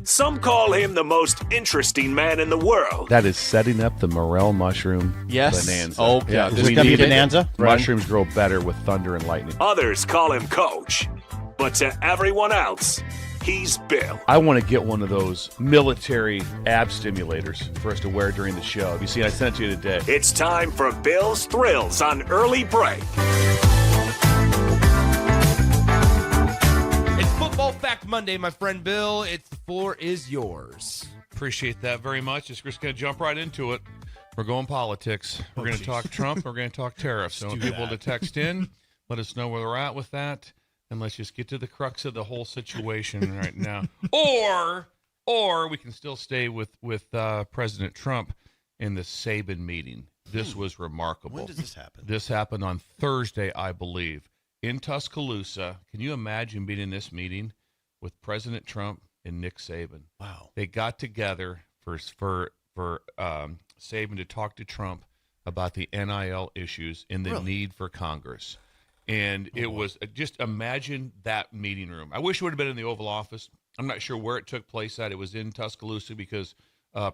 Some call him the most interesting man in the world. That is setting up the morel mushroom bonanza. Oh, yeah. Is it going to be a bonanza? Mushrooms grow better with thunder and lightning. Others call him Coach. But to everyone else, he's Bill. I want to get one of those military ab stimulators for us to wear during the show. Have you seen? I sent it to you today. It's time for Bill's Thrills on Early Break. It's Football Fact Monday, my friend Bill. The floor is yours. Appreciate that very much. Just going to jump right into it. We're going politics. We're going to talk Trump. We're going to talk tariffs. So people to text in, let us know where they're at with that. And let's just get to the crux of the whole situation right now. Or we can still stay with President Trump in the Saban meeting. This was remarkable. When does this happen? This happened on Thursday, I believe, in Tuscaloosa. Can you imagine being in this meeting with President Trump and Nick Saban? Wow. They got together for Saban to talk to Trump about the NIL issues and the need for Congress. And it was just imagine that meeting room. I wish it would have been in the Oval Office. I'm not sure where it took place at. It was in Tuscaloosa because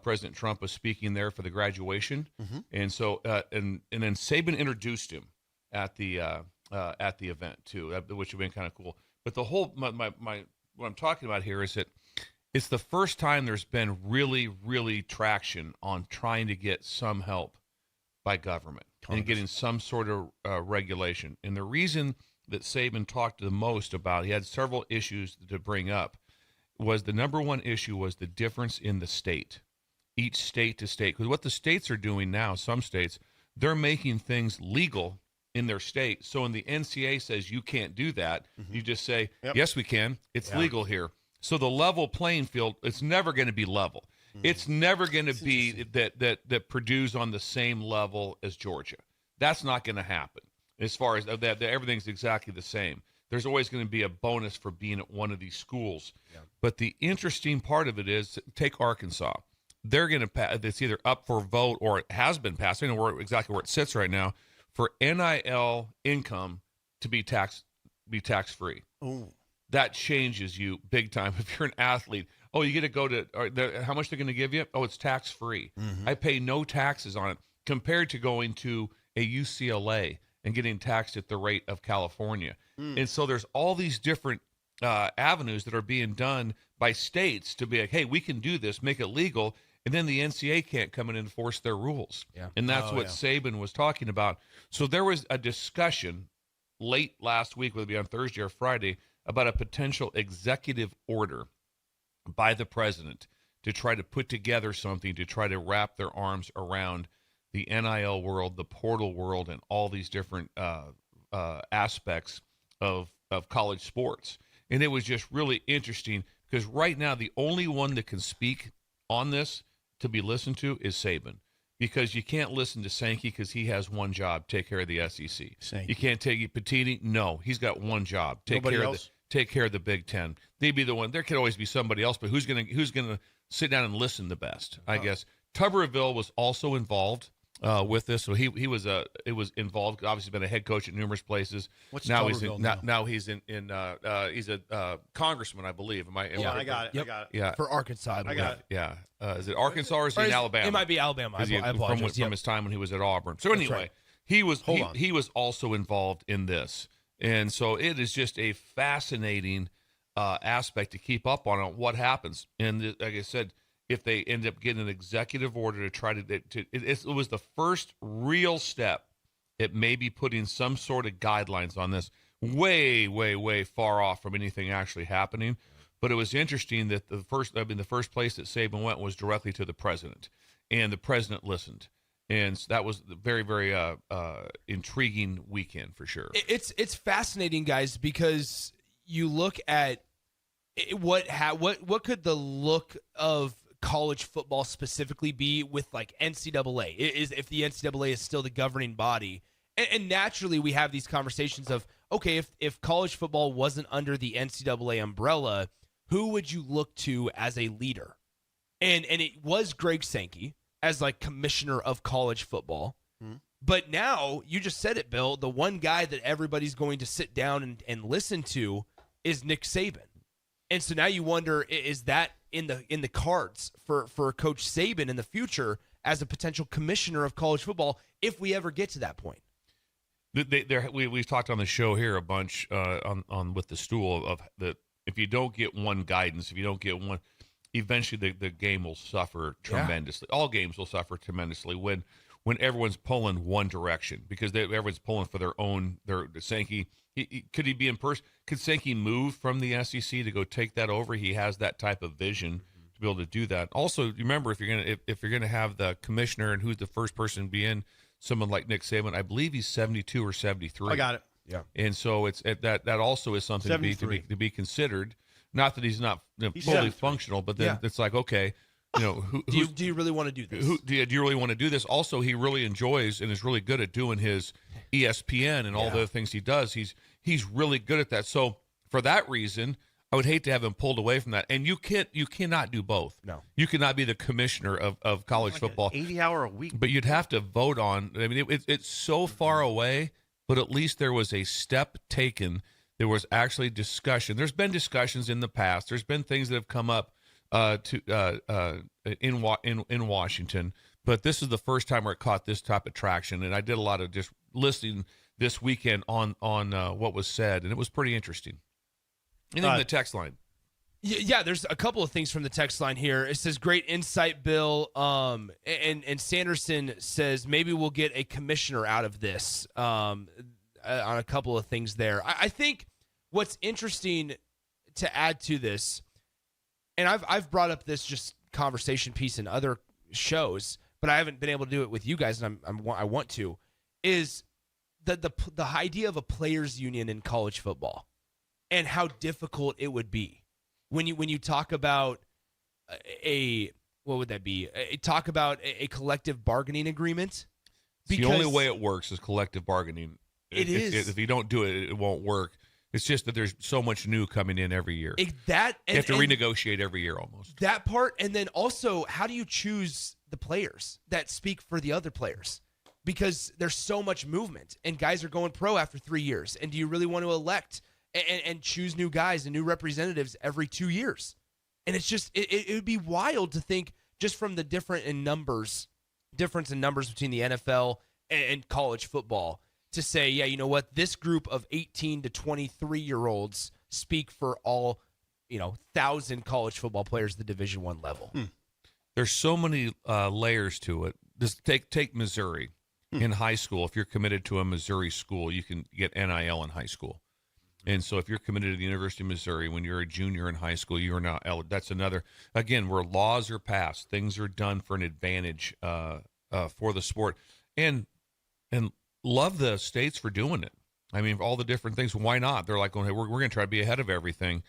President Trump was speaking there for the graduation. Mm-hmm. And so and then Saban introduced him at the event too, which would have been kind of cool. But the whole what I'm talking about here is that it's the first time there's been really traction on trying to get some help by government and getting some sort of regulation. And the reason that Saban talked the most about, he had several issues to bring up, was the number one issue was the difference in the state, each state to state. Because what the states are doing now, some states, they're making things legal in their state. So when the NCAA says you can't do that, you just say, yes, we can. It's legal here. So the level playing field, it's never going to be level. It's never going to be that Purdue's on the same level as Georgia. That's not going to happen. As far as that, everything's exactly the same. There's always going to be a bonus for being at one of these schools. Yeah. But the interesting part of it is, take Arkansas. They're going to pass. It's either up for vote or it has been passed. I don't know exactly where it sits right now for NIL income to be tax-free. Oh. That changes you big time. If you're an athlete, you get to go to how much they're going to give you? Oh, it's tax-free. Mm-hmm. I pay no taxes on it compared to going to a UCLA and getting taxed at the rate of California. And so there's all these different avenues that are being done by states to be like, hey, we can do this, make it legal, and then the NCAA can't come in and enforce their rules. Yeah. And that's what Saban was talking about. So there was a discussion late last week, whether it be on Thursday or Friday, about a potential executive order by the president to try to put together something to try to wrap their arms around the NIL world, the portal world, and all these different aspects of college sports. And it was just really interesting because right now the only one that can speak on this to be listened to is Saban, because you can't listen to Sankey because he has one job, take care of the SEC. Sankey. You can't take Patini. No, he's got one job, take care of the Big Ten. They'd be the one. There could always be somebody else, but who's gonna sit down and listen the best? I guess Tuberville was also involved with this, so he was involved. Obviously, been a head coach at numerous places. What's now Tuberville now he's in he's a congressman, I believe. I got it. Yep. I got it. Yeah, For Arkansas, I got it. yeah. Is it Arkansas or is he in Alabama? It might be Alabama. I apologize. From his time when he was at Auburn. So anyway, right. he was also involved in this, and so it is just a fascinating aspect to keep up on what happens. And like I said, if they end up getting an executive order to try it was the first real step at maybe putting some sort of guidelines on this, way far off from anything actually happening. But it was interesting that the first place that Saban went was directly to the president, and the president listened. And so that was a very, very intriguing weekend for sure. It's fascinating, guys, because you look at what could the look of college football specifically be with like NCAA, is if the NCAA is still the governing body. And naturally we have these conversations of, okay, if college football wasn't under the NCAA umbrella, who would you look to as a leader? And it was Greg Sankey as like commissioner of college football. Mm-hmm. But now, you just said it, Bill, the one guy that everybody's going to sit down and listen to is Nick Saban. And so now you wonder, is that in the cards for Coach Saban in the future as a potential commissioner of college football if we ever get to that point? We've talked on the show here a bunch on with the stool of that if you don't get one guidance, if you don't get one, eventually the game will suffer tremendously. Yeah. All games will suffer tremendously when everyone's pulling one direction because everyone's pulling for their own. Sankey, could he be in person? Could Sankey move from the SEC to go take that over? He has that type of vision to be able to do that. Also, remember if you're gonna have the commissioner and who's the first person to be in, someone like Nick Saban, I believe he's 72 or 73. I got it. Yeah, and so it's that also is something to be considered. Not that he's not fully functional, but then it's like, okay, do you really want to do this? Do you really want to do this? Also, he really enjoys and is really good at doing his ESPN and all the other things he does. He's really good at that. So for that reason, I would hate to have him pulled away from that. And you cannot do both. No, you cannot be the commissioner of college football. 80-hour a week. But you'd have to vote on. I mean, it's so far away. But at least there was a step taken. There was actually discussion. There's been discussions in the past. There's been things that have come up in Washington, but this is the first time where it caught this type of traction. And I did a lot of just listening this weekend on what was said, and it was pretty interesting. And then the text line. Yeah, there's a couple of things from the text line here. It says, great insight, Bill. And Sanderson says, maybe we'll get a commissioner out of this on a couple of things there. I think what's interesting to add to this, and I've brought up this just conversation piece in other shows, but I haven't been able to do it with you guys, and I want to, is the idea of a players union in college football and how difficult it would be. When you talk about what would that be? Talk about a collective bargaining agreement. Because the only way it works is collective bargaining. If you don't do it, it won't work. It's just that there's so much new coming in every year. You have to renegotiate every year almost. That part, and then also, how do you choose the players that speak for the other players? Because there's so much movement, and guys are going pro after 3 years. And do you really want to elect and choose new guys and new representatives every 2 years? And it's just it would be wild to think just from the difference in numbers between the NFL and college football to say, yeah, you know what, this group of 18 to 23-year-olds speak for all 1,000 college football players at the Division I level. There's so many layers to it. Just take Missouri. In high school, if you're committed to a Missouri school, you can get NIL in high school. And so if you're committed to the University of Missouri, when you're a junior in high school, you are now eligible. That's another, again, where laws are passed, things are done for an advantage for the sport. And love the states for doing it. I mean, all the different things, why not? They're like, hey, we're going to try to be ahead of everything.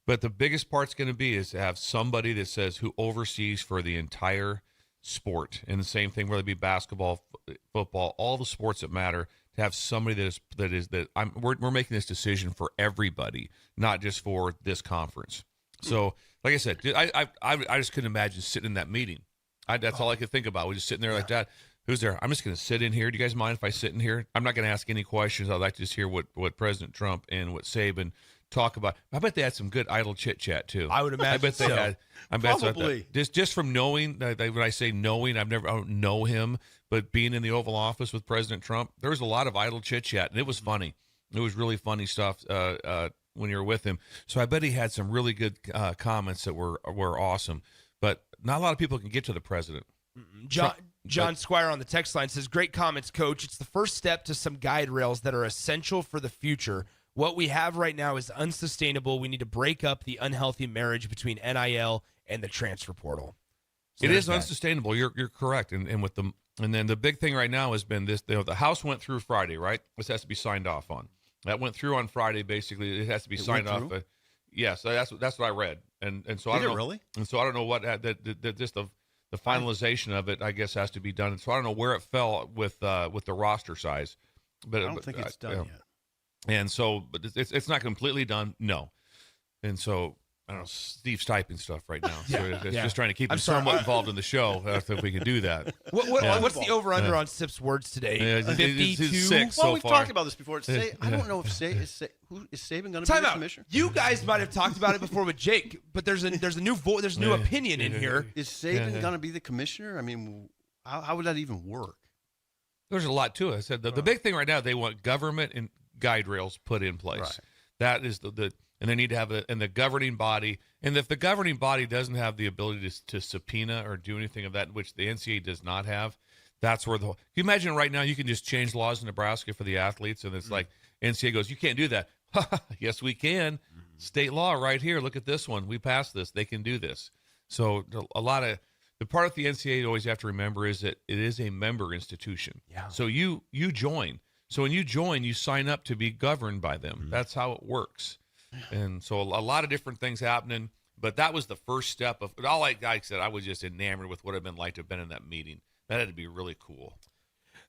But the biggest part's going to be is to have somebody that says who oversees for the entire sport. And the same thing, whether it be basketball, football, all the sports that matter, to have somebody we're making this decision for everybody, not just for this conference. So, like I said, I just couldn't imagine sitting in that meeting. That's all I could think about. We're just sitting there like that. Who's there? I'm just going to sit in here. Do you guys mind if I sit in here? I'm not going to ask any questions. I'd like to just hear what President Trump and what Saban talk about. I bet they had some good idle chit chat too. I would imagine. I bet they had. I bet probably. Just from knowing, when I say knowing, I don't know him, but being in the Oval Office with President Trump, there was a lot of idle chit chat, and it was funny. It was really funny stuff when you were with him. So I bet he had some really good comments that were awesome. But not a lot of people can get to the president. John Squire on the text line says, great comments, Coach. It's the first step to some guide rails that are essential for the future. What we have right now is unsustainable. We need to break up the unhealthy marriage between NIL and the transfer portal. So it is unsustainable. You're correct. And then the big thing right now has been this. The House went through Friday, right? This has to be signed off on. That went through on Friday. Basically, it has to be signed off. Yes, that's what I read. And so I don't know. Really? And so I don't know what that just the finalization of it, I guess, has to be done. So I don't know where it fell with the roster size. But I don't think it's done yet. And so, but it's not completely done, no. And so I don't know, Steve's typing stuff right now. So it's Yeah. just trying to keep I'm him sorry. somewhat involved in the show. If we could do that. What's the over-under on Sip's words today? Yeah, it's 52? 6 Well, so we've far. talked about this before. I don't know if Saban going to be Time the out. commissioner? You guys might have talked about it before with Jake, but there's a new opinion in here. Is Saban going to be the commissioner? I mean, how would that even work? There's a lot to it. I said the big thing right now, they want government and guide rails put in place. Right. That is and they need to have the governing body. And if the governing body doesn't have the ability to subpoena or do anything of that, which the NCAA does not have, that's where can you imagine right now you can just change laws in Nebraska for the athletes, and it's like NCAA goes, you can't do that. Yes, we can. State law right here. Look at this one. We passed this. They can do this. So a lot of the part of the NCAA you always have to remember is that it is a member institution. Yeah. So you join. So when you join, you sign up to be governed by them. That's how it works. And so a lot of different things happening. But that was the first step of all. Like I said, I was just enamored with what it'd been like to have been in that meeting. That had to be really cool.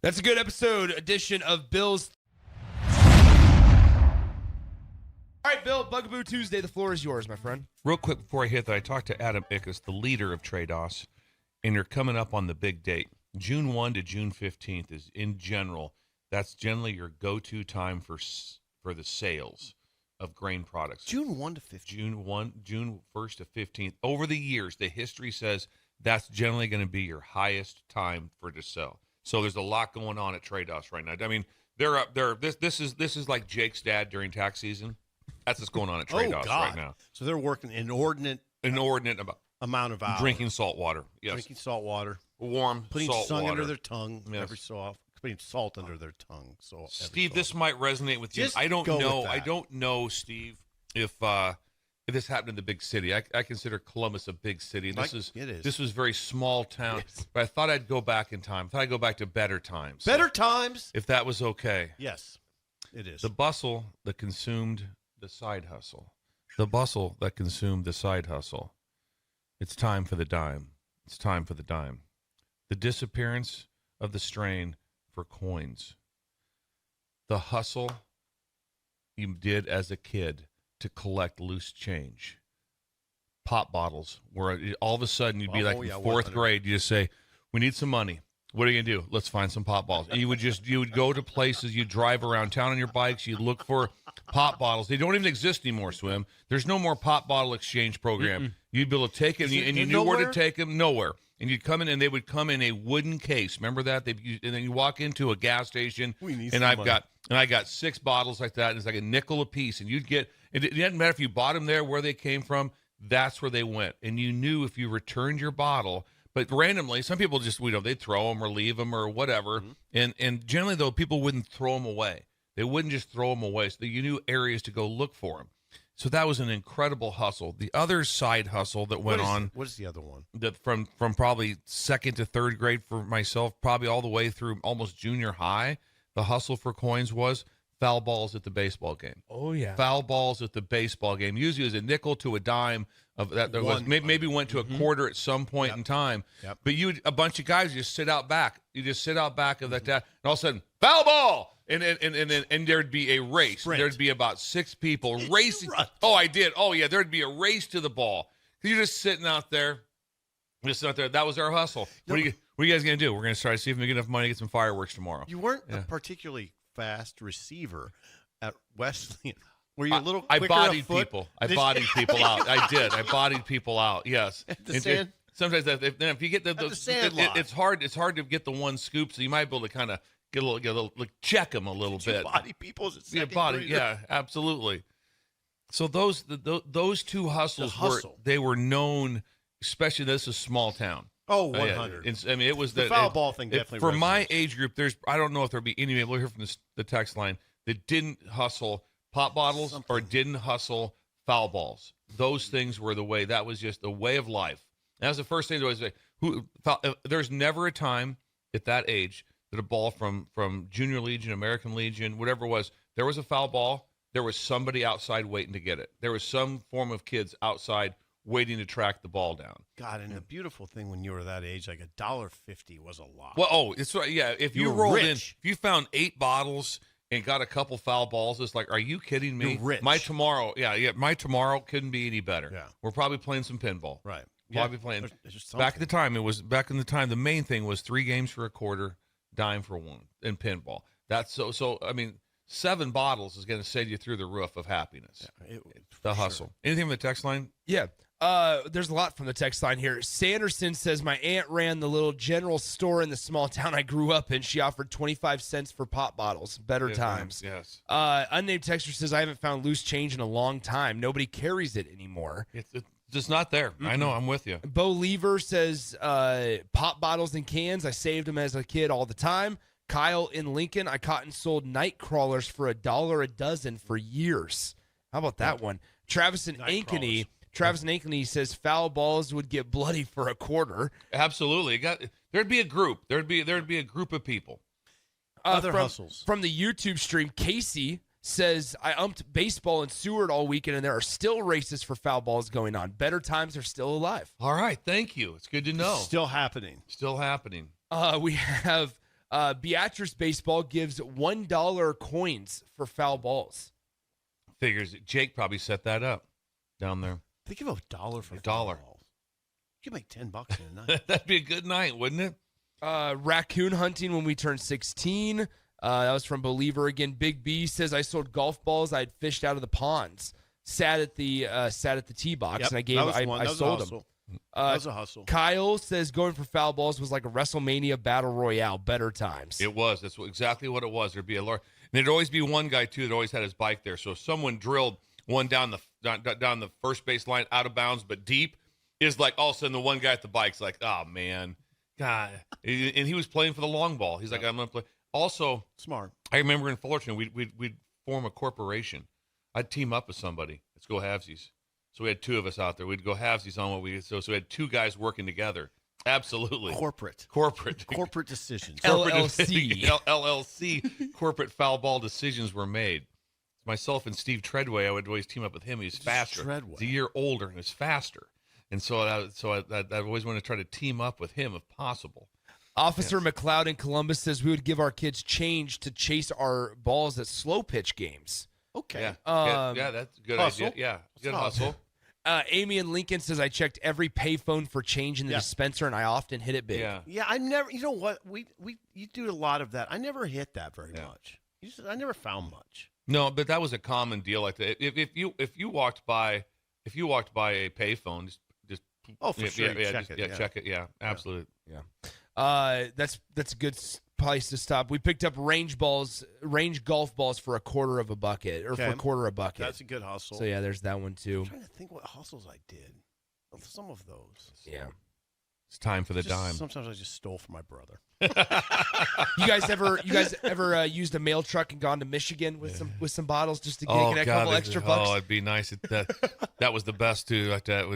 That's a good edition of Bill's. All right, Bill, Bugaboo Tuesday. The floor is yours, my friend. Real quick before I hit that, I talked to Adam Ickes, the leader of Trados, and you're coming up on the big date. June 1 to June 15th is, in general, that's generally your go-to time for the sales of grain products. June 1 to 15. June 1st to 15th. Over the years, the history says that's generally going to be your highest time for to sell. So there's a lot going on at Trados right now. I mean, they're up there. This is like Jake's dad during tax season. That's what's going on at Trados right now. So they're working inordinate Inordinate amount of hours. drinking salt water. Yes. Drinking salt water. Warm Putting salt salt water. under their tongue Yes. every so often. Putting salt under their tongue. So Steve, this might resonate with you. Just I don't go with know. that. I don't know, Steve, if this happened in the big city. I consider Columbus a big city. It is. This was very small town. Yes. But I thought I'd go back in time. I thought I'd go back to better times. Better times. If that was okay. Yes, it is. The bustle that consumed the side hustle. The bustle that consumed the side hustle. It's time for the dime. It's time for the dime. The disappearance of the strain for coins. The hustle you did as a kid to collect loose change. Pop bottles, where all of a sudden you'd be like in fourth 100. grade, you just say, we need some money. What are you going to do? Let's find some pop bottles. And you would go to places, you drive around town on your bikes, you look for pop bottles. They don't even exist anymore, Swim. There's no more pop bottle exchange program. You'd be able to take it, and you knew where to take them, nowhere. And you'd come in, and they would come in a wooden case. Remember that? And then you walk into a gas station, and I got 6 bottles like that, and it's like a nickel a piece. And you'd get, it didn't matter if you bought them there, where they came from, that's where they went. And you knew if you returned your bottle. But randomly, some people just, they'd throw them or leave them or whatever. And generally, though, people wouldn't throw them away. They wouldn't just throw them away. So you knew areas to go look for them. So that was an incredible hustle. The other side hustle that went on. What is the other one? That from probably 2nd to 3rd grade for myself, probably all the way through almost junior high, the hustle for coins was foul balls at the baseball game. Oh, yeah. Foul balls at the baseball game. Usually it was a nickel to a dime. Of that, there was maybe went to a quarter at some point in time. Yep. But a bunch of guys just sit out back. You just sit out back of that, and all of a sudden, foul ball! And there'd be a race. Sprint. There'd be about 6 people racing. Oh, I did. Oh, yeah, there'd be a race to the ball. You're just sitting out there. That was our hustle. What are you guys going to do? We're going to try to see if we can get enough money to get some fireworks tomorrow. You weren't a particularly fast receiver at Wesleyan. Were you a little quicker I bodied of foot? people. I bodied people out. I did. I bodied people out. Yes. Sometimes if you get it's hard. It's hard to get the one scoop. So you might be able to kind of get a little like check them a little bit. Body people as a second grader? Yeah, absolutely. So those 2 hustles hustle. they were known, especially this is a small town. Oh, 100. It was the foul ball thing definitely for my resonates. age group. I don't know if there'll be any people here from the text line that didn't hustle pop bottles or didn't hustle foul balls. Those things were the way. That was just the way of life. And that was the first thing that I was say. There's never a time at that age that a ball from Junior Legion, American Legion, whatever it was, there was a foul ball. There was somebody outside waiting to get it. There was some form of kids outside waiting to track the ball down. God, and the beautiful thing when you were that age, like $1.50 was a lot. Well, it's right. Yeah, if you You were rolled rich. in, if you found 8 bottles and got a couple foul balls. It's like, are you kidding me? You're rich. My tomorrow couldn't be any better. Yeah. We're probably playing some pinball. Right. Probably playing. There's just Back at the something. time, the main thing was 3 games for a quarter, dime for one, in pinball. That's so. I mean, 7 bottles is going to send you through the roof of happiness. Yeah, The for hustle. sure. Anything from the text line? Yeah. There's a lot from the text line here. Sanderson says, my aunt ran the little general store in the small town I grew up in. She offered 25 cents for pop bottles. Better times. Yes. Unnamed texter says, I haven't found loose change in a long time. Nobody carries it anymore. It's just not there. I know. I'm with you. Bo Lever says, pop bottles and cans. I saved them as a kid all the time. Kyle in Lincoln, I caught and sold night crawlers for $1 a dozen for years. How about that one? Travis and Ankeny says foul balls would get bloody for a quarter. Absolutely. There'd be a group. There'd be a group of people. Other hustles. From the YouTube stream, Casey says, I umped baseball in Seward all weekend, and there are still races for foul balls going on. Better times are still alive. All right. Thank you. It's good to know. Still happening. Still happening. We have Beatrice Baseball gives $1 coins for foul balls. Figures Jake probably set that up down there. Think of $1 for $1. $1. You could make $10 in a night. That'd be a good night, wouldn't it? Raccoon hunting when we turned 16. That was from Believer again. Big B says, I sold golf balls I had fished out of the ponds. Sat at the tee box, Yep, and I sold them. That was a hustle. Kyle says going for foul balls was like a WrestleMania battle royale. Better times. It was. That's exactly what it was. There'd be and there'd always be one guy too that always had his bike there. So if someone drilled one down the first base line out of bounds but deep, is like all of a sudden the one guy at the bike's like, oh man, God, and he was playing for the long ball. He's like, I'm gonna play. Also, Smart. I remember in Fullerton we'd form a corporation. I'd team up with somebody. Let's go halvesies. So we had 2 of us out there. We'd go halvesies on what we so we had 2 guys working together. Absolutely. Corporate decisions. LLC. LLC. Corporate foul ball decisions were made. Myself and Steve Treadway, I would always team up with him. He's faster. Treadway. He's a year older and is faster. And so I always want to try to team up with him if possible. Officer McLeod in Columbus says we would give our kids change to chase our balls at slow pitch games. Okay. Yeah, that's a good Hustle. idea. Yeah, good not- hustle. Amy in Lincoln says I checked every payphone for change in the dispenser, and I often hit it big. Yeah. Yeah, I never. You know what? You do a lot of that. I never hit that very much. I never found much. No, but that was a common deal like that. If you walked by a payphone, just For sure. check it. Yeah, absolutely. That's a good place to stop. We picked up range golf balls for a quarter of a bucket, or for a quarter a bucket. That's a good hustle. So yeah, there's that one too. I'm trying to think what hustles I did. Some of those. Yeah. It's time for the Just- dime. Sometimes I just stole from my brother. You guys ever used a mail truck and gone to Michigan with some bottles just to get a couple extra bucks? Oh, it'd be nice. That was the best too. Like that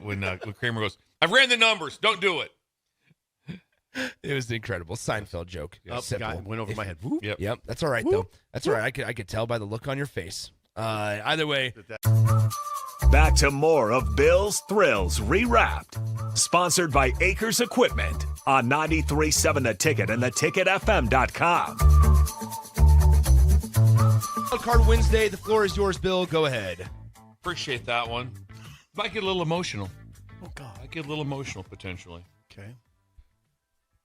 when Kramer goes, "I've ran the numbers. Don't do it." It was an incredible Seinfeld joke. Simple. Went over my head. Whoop. Yep. That's all right though. That's all right. I could tell by the look on your face. Either way. Back to more of Bill's Thrills Rewrapped. Sponsored by Acres Equipment on 93.7 The Ticket and theticketfm.com. Card Wednesday. The floor is yours, Bill. Go ahead. Appreciate that one. Might get a little emotional. Oh God. Might get a little emotional potentially. Okay.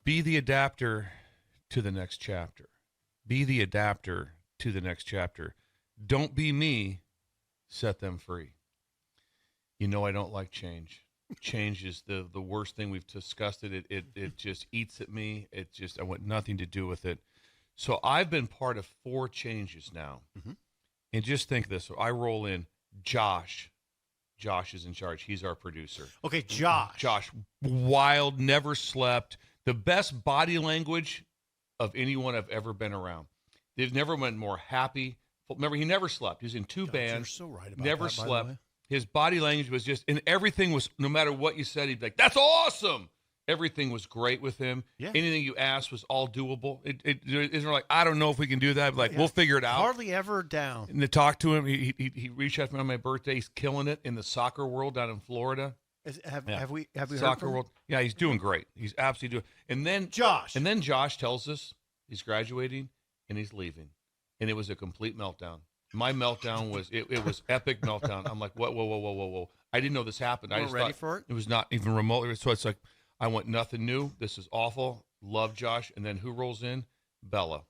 Be the adapter to the next chapter. Be the adapter to the next chapter. Don't be me. Set them free. You know I don't like change. Change is the worst thing. We've discussed it. It just eats at me. I want nothing to do with it. So I've been part of 4 changes now. Mm-hmm. And just think this. So I roll in Josh. Josh is in charge. He's our producer. Okay, Josh. Josh, wild, never slept. The best body language of anyone I've ever been around. They've never been more happy. Remember, he never slept. He was in 2 bands. You're so right about never that, by the slept. way. His body language was just, and everything was, no matter what you said, he'd be like, "That's awesome." Everything was great with him. Yeah. Anything you asked was all doable. It isn't like, "I don't know if we can do that." Like, we'll figure it out. Hardly ever down. And to talk to him, he reached out to me on my birthday. He's killing it in the soccer world down in Florida. Have we heard Soccer from him? world. Yeah, he's doing great. He's absolutely doing. And then Josh. Josh tells us he's graduating, and he's leaving. And it was a complete meltdown. My meltdown was, it was epic meltdown. I'm like, whoa. I didn't know this happened. I just ready thought for it? It was not even remotely. So it's like, I want nothing new. This is awful. Love Josh. And then who rolls in? Bella.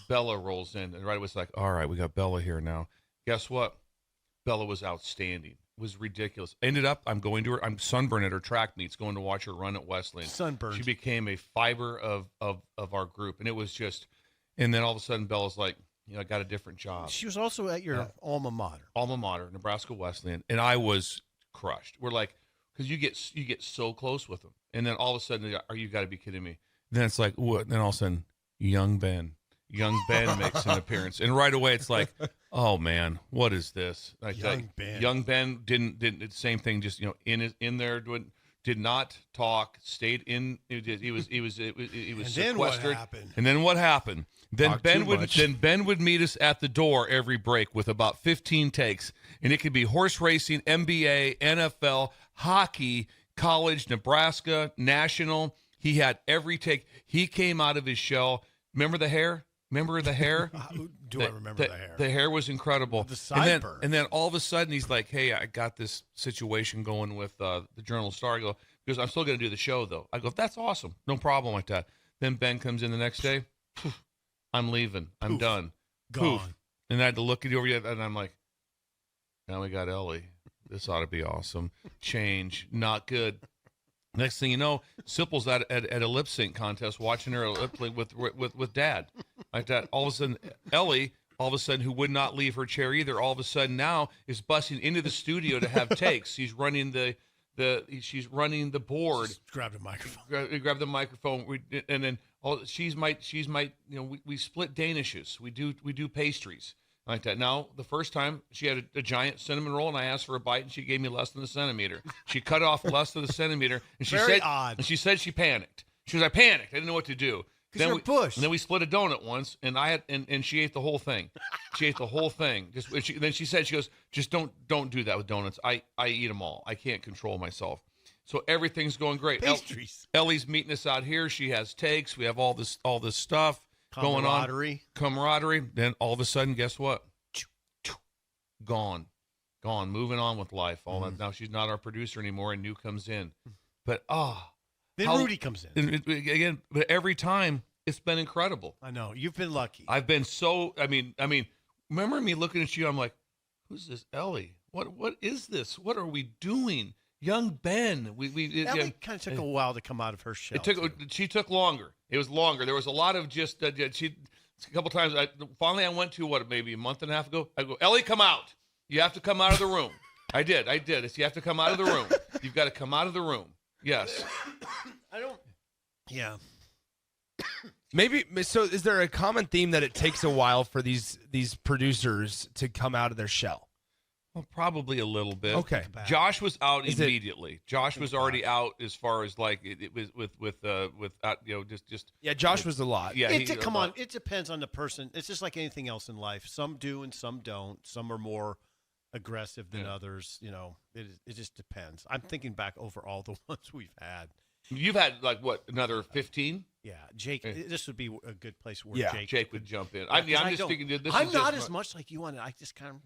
Bella rolls in. And right away it's like, all right, we got Bella here now. Guess what? Bella was outstanding. It was ridiculous. Ended up, I'm sunburned at her track meets, going to watch her run at Wesleyan. Sunburned. She became a fiber of our group. And it was just, and then all of a sudden Bella's like, I got a different job. She was also at your alma mater, Nebraska Wesleyan. And I was crushed. We're like, because you get so close with them. And then all of a sudden, you got to be kidding me. Then it's like, what? Then all of a sudden, Young Ben makes an appearance. And right away it's like, oh man, what is this? Like Young Ben didn't the same thing, just in there, did not talk, stayed in. He was sequestered. And then what happened? Then Ben would meet us at the door every break with about 15 takes, and it could be horse racing, NBA, NFL, hockey, college, Nebraska, national. He had every take. He came out of his shell. Remember the hair? I remember the hair? The hair was incredible. The sideburn. And then all of a sudden he's like, hey, I got this situation going with the Journal-Star. I go, because I'm still going to do the show, though. I go, that's awesome. No problem like that. Then Ben comes in the next day. Poof, I'm leaving. I'm done. Gone. Poof. And I had to look at you over here, and I'm like, now we got Ellie. This ought to be awesome. Change. Not good. Next thing you know, Sipple's at a lip sync contest, watching her lip sync with Dad, like that. All of a sudden, Ellie, who would not leave her chair either, all of a sudden now is busting into the studio to have takes. She's running she's running the board. Just grabbed a microphone. Grab the microphone, and then she's my we split Danishes. We do pastries. Like that. Now, the first time she had a giant cinnamon roll, and I asked for a bite, and she gave me less than a centimeter. She cut off less than a centimeter, and she Very said, odd. And she said she panicked. She was, I panicked. I didn't know what to do. Because you're a push. And then we split a donut once, and and she ate the whole thing. She ate the whole thing. Then she said, she goes, just don't do that with donuts. I eat them all. I can't control myself. So everything's going great. Pastries. Ellie's meeting us out here. She has takes. We have all this stuff going on. Camaraderie. Then all of a sudden, guess what? Gone, moving on with life. All that. Now she's not our producer anymore, and new comes in. But then Rudy comes in again. But every time it's been incredible. I know you've been lucky. I've been so. I mean, remember me looking at you? I'm like, who's this Ellie? What is this? What are we doing? Young Ben. Ellie kind of took a while to come out of her shell. She took longer. It was longer. There was a lot of just a couple times. Finally, I went to maybe a month and a half ago. I go, Ellie, come out. You have to come out of the room. I did. It's, you have to come out of the room. You've got to come out of the room. Yes. I don't. Yeah. Maybe so. Is there a common theme that it takes a while for these producers to come out of their shell? Well, probably a little bit. Okay. Josh was out immediately. Josh was already out as far as like it was with just. Yeah, Josh was a lot. Yeah, come on. It depends on the person. It's just like anything else in life. Some do and some don't. Some are more aggressive than others. It just depends. I'm thinking back over all the ones we've had. You've had like what, another 15? Yeah, Jake. This would be a good place where Jake would jump in. I'm just thinking. I'm not as much like you on it. I just kind of.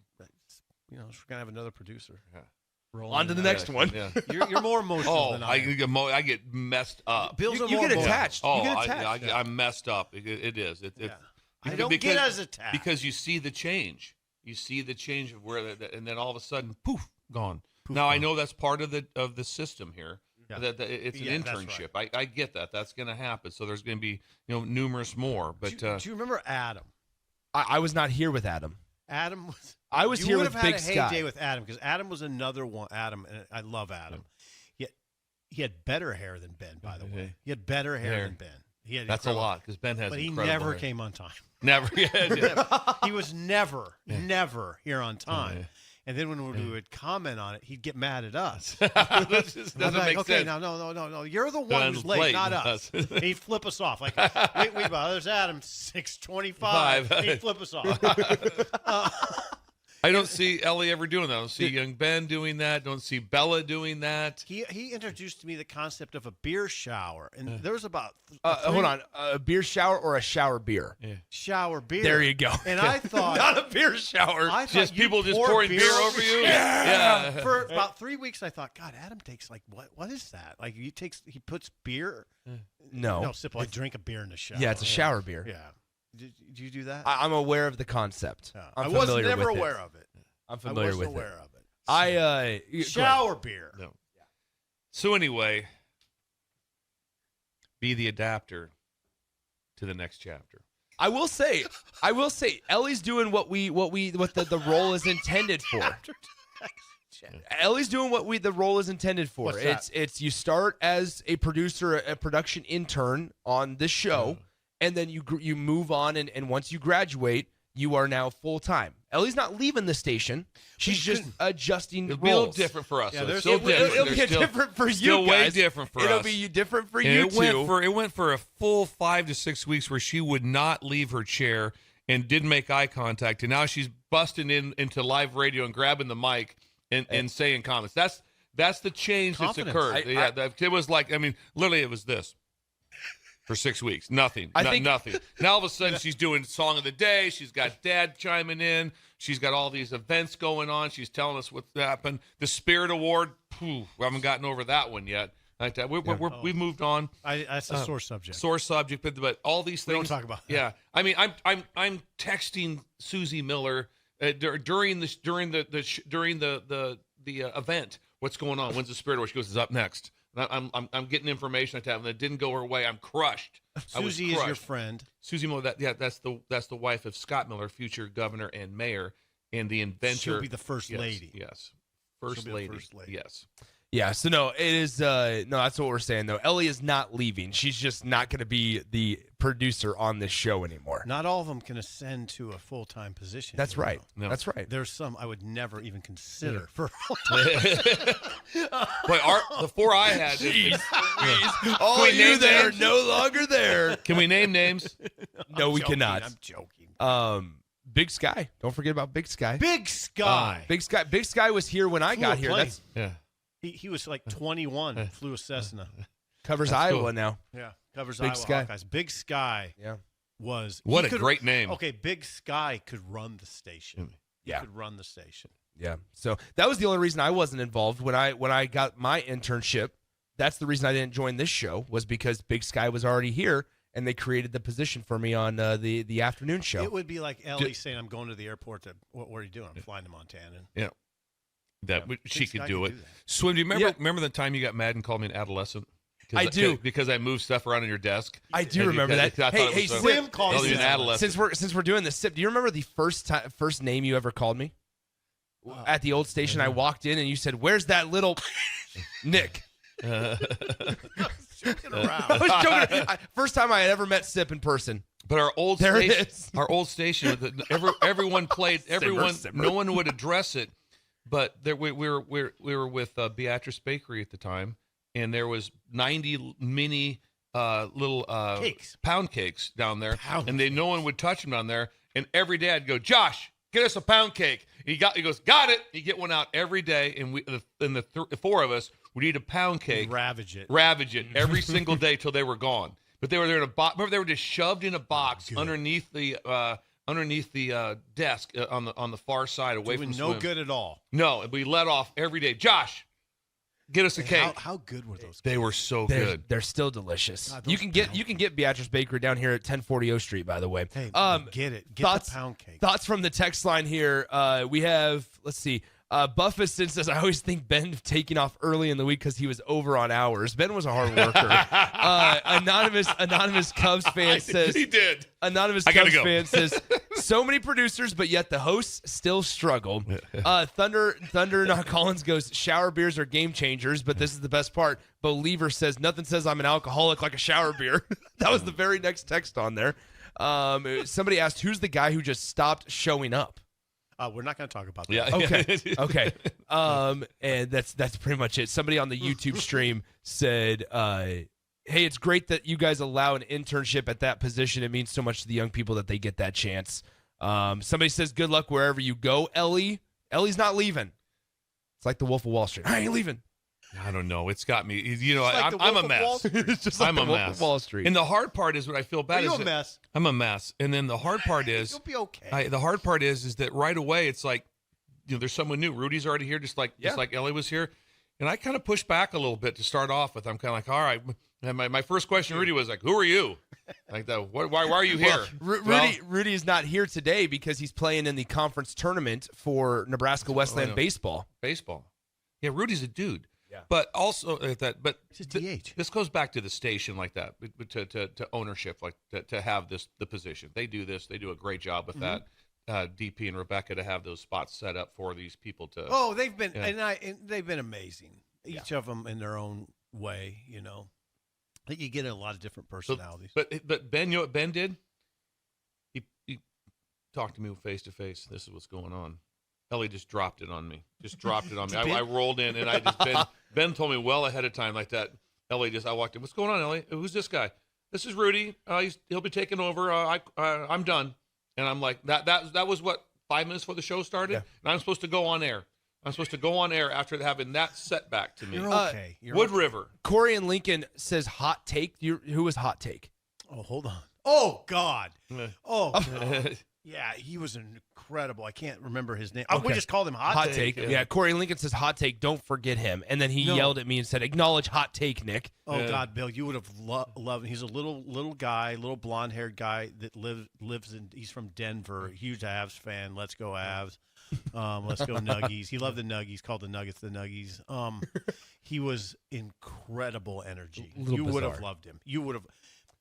We're gonna have another producer. Yeah. On to the next one. Yeah. You're more emotional than I am. I get messed up. Bill's you get attached. You get attached. I'm messed up. It is. I don't get as attached because you see the change. You see the change of where, and then all of a sudden, poof, gone. Now I know that's part of the system here. Yeah. That it's an internship. Right. I get that. That's going to happen. So there's going to be numerous more. But do you remember Adam? I was not here with Adam. Adam was. I was here with Big Sky. You would have had a heyday with Adam because Adam was another one. Adam, and I love Adam. Yeah. He had better hair than Ben, by the way. He had better hair than Ben. That's a lot because Ben has. But he never hair. Came on time. Never. He was never here on time. And then when we would comment on it, he'd get mad at us. This just doesn't make okay, sense. No. You're the one who's late, not us. He'd flip us off. Like, wait, there's Adam, 6:25. He'd flip us off. I don't see Ellie ever doing that. I don't see young Ben doing that. Don't see Bella doing that. He introduced to me the concept of a beer shower, and there was about hold on, a beer shower or a shower beer? Yeah. shower beer. There you go. And I thought Not a beer shower. I thought Just you people just pour pouring beer over you. Yeah. For about 3 weeks, I thought, God, Adam takes like what is that? Like he puts beer. No. I drink a beer in the shower. Yeah, it's a shower beer. Yeah. Did you do that? I'm aware of the concept. Yeah. I'm I was familiar never with aware it. of it. I'm familiar with aware it. of it. Shower beer. No. So anyway, be the adapter to the next chapter. I will say, Ellie's doing what the role is intended for. Ellie's doing what the role is intended for. What's that? It's you start as a producer, a production intern on this show, and then you move on, and once you graduate, you are now full time. Ellie's not leaving the station; she's just adjusting It'll be a little roles. different for us. Yeah, so there's- it's still different. It'll be There's still- different for you still guys. way different for It'll us. be different for And you it went too. it went for a full 5 to 6 weeks where she would not leave her chair and didn't make eye contact, and now she's busting into live radio and grabbing the mic and saying comments. That's the change Confidence. that's occurred. It was like, I mean, literally it was this. For 6 weeks, nothing. Nothing. Now all of a sudden she's doing Song of the Day. She's got Dad chiming in. She's got all these events going on. She's telling us what's happened. The Spirit Award, we haven't gotten over that one yet. Like that. We've moved on. That's a sore subject. Sore subject, but all these things. We don't talk about that. Yeah, I mean, I'm texting Susie Miller during the event. What's going on? When's the Spirit Award? She goes, "It's up next." I'm getting information and it didn't go her way. I'm crushed. Susie is your friend. Susie Miller. That's the wife of Scott Miller, future governor and mayor, and the inventor. She'll be the first Yes, lady. Yes, She'll first be the lady. first lady. Yes. Yeah, so no, it is no, that's what we're saying though. Ellie is not leaving. She's just not going to be the producer on this show anymore. Not all of them can ascend to a full-time position. That's you right. know. No. That's right. There's some I would never even consider for But the four I had. All we you name that are names? no longer there. Can we name names? No, we joking, cannot. I'm joking. Big Sky. Don't forget about Big Sky. Big Sky. Big Sky. Big Sky was here when I Flew got a here. plane. That's Yeah. He was like 21, flew a Cessna. covers That's Iowa cool. now. Yeah, covers Big Iowa Sky. Hawkeyes. Big Sky Yeah. was What he a could- great name. Okay, Big Sky could run the station. Yeah. He could run the station. Yeah. So that was the only reason I wasn't involved when I got my internship. That's the reason I didn't join this show was because Big Sky was already here and they created the position for me on the afternoon show. It would be like Ellie saying, "I'm going to the airport. What are you doing? I'm flying to Montana." Yeah. That Yeah, she Big could Sky do could it. do that. Swim, do you Yeah. remember the time you got mad and called me an adolescent? I do. Because I moved stuff around on your desk. I do And remember that. I thought it Hey, was so- Swim Sip, calls called you you an an adolescent. since we're doing this, Sip, do you remember the first name you ever called me? At the old station, I walked in and you said, "Where's that little Nick?" Joking I around. was joking. First time I had ever met Sip in person. But our old There it station, is. our old station, everyone played. Everyone, simmer. no one would address it. But there, we were with Beatrice Bakery at the time, and there was 90 mini little Cakes. pound cakes down there, Pound and no one would touch them down there. And every day I'd go, "Josh, get us a pound cake." He goes, "Got it." He'd get one out every day, and the four of us would eat a pound cake, Ravage it. every single day till they were gone. But they were there in a box. Remember, they were just shoved in a box underneath the desk on the far side, away Doing from no Swim. good at all. No, and we let off every day. Josh, get us a cake. How good were those? They were so They're, good. they're still delicious. God, you those can get Beatrice Bakery down here at 1040 O Street, by the way. Hey, get it. Get thoughts, the pound cake. Thoughts from the text line here. We have, let's see. Buffiston says, "I always think Ben taking off early in the week because he was over on hours. Ben was a hard worker." Anonymous Cubs fan says, He did. Anonymous I gotta Cubs go. fan says, "So many producers, but yet the hosts still struggle." Thunder Not Collins goes, "Shower beers are game changers, but this is the best part." Believer says, "Nothing says I'm an alcoholic like a shower beer." That was the very next text on there. Somebody asked, "Who's the guy who just stopped showing up?" We're not going to talk about that. Yeah. Okay. And that's pretty much it. Somebody on the YouTube stream said, "Hey, it's great that you guys allow an internship at that position. It means so much to the young people that they get that chance." Somebody says, good luck wherever you go, Ellie. Ellie's not leaving. It's like the Wolf of Wall Street. I ain't leaving. I don't know. It's got me. like I'm the a Wolf of mess. Wall Street. It's just like I'm the a Wolf mess. of Wall Street. And the hard part is what I feel bad Are you is a mess? I'm a mess. And then the hard part is You'll be okay. the hard part is that right away it's like, there's someone new. Rudy's already here, just like Ellie was here. And I kind of pushed back a little bit to start off with. I'm kind of like, all right. And my first question to Rudy was like, who are you? Like that. Why are you here? Rudy is not here today because he's playing in the conference tournament for Nebraska Westland baseball. Baseball. Yeah, Rudy's a dude. Yeah. But also but He's a DH. This goes back to the station like that, to ownership, like to have the position. They do this. They do a great job with that. DP and Rebecca to have those spots set up for these people to. Oh, they've been and they've been amazing. Each of them in their own way. I think you get a lot of different personalities. But Ben, you know what Ben did? He talked to me face to face. This is what's going on. Ellie just dropped it on me. I rolled in and Ben told me well ahead of time like that. Ellie I walked in. What's going on, Ellie? Who's this guy? This is Rudy. He'll be taking over. I'm done. And I'm like, that was what, 5 minutes before the show started? Yeah. And I'm supposed to go on air. I'm supposed to go on air after having that setback to me. You're okay. Wood River. Corey and Lincoln says hot take. Who was hot take? Oh, hold on. Oh, God. Yeah. Oh, God. Yeah, he was incredible. I can't remember his name. Oh, we Okay. just called him Hot Take. Yeah, Corey Lincoln says hot take. Don't forget him. And then he yelled at me and said, "Acknowledge hot take, Nick." Oh God, Bill, you would have loved him. He's a little guy, little blonde-haired guy that lives in. He's from Denver. Huge Avs fan. Let's go Avs. Let's go Nuggies. He loved the Nuggies. Called the Nuggets the Nuggies. He was incredible energy. You would have loved him. You would have.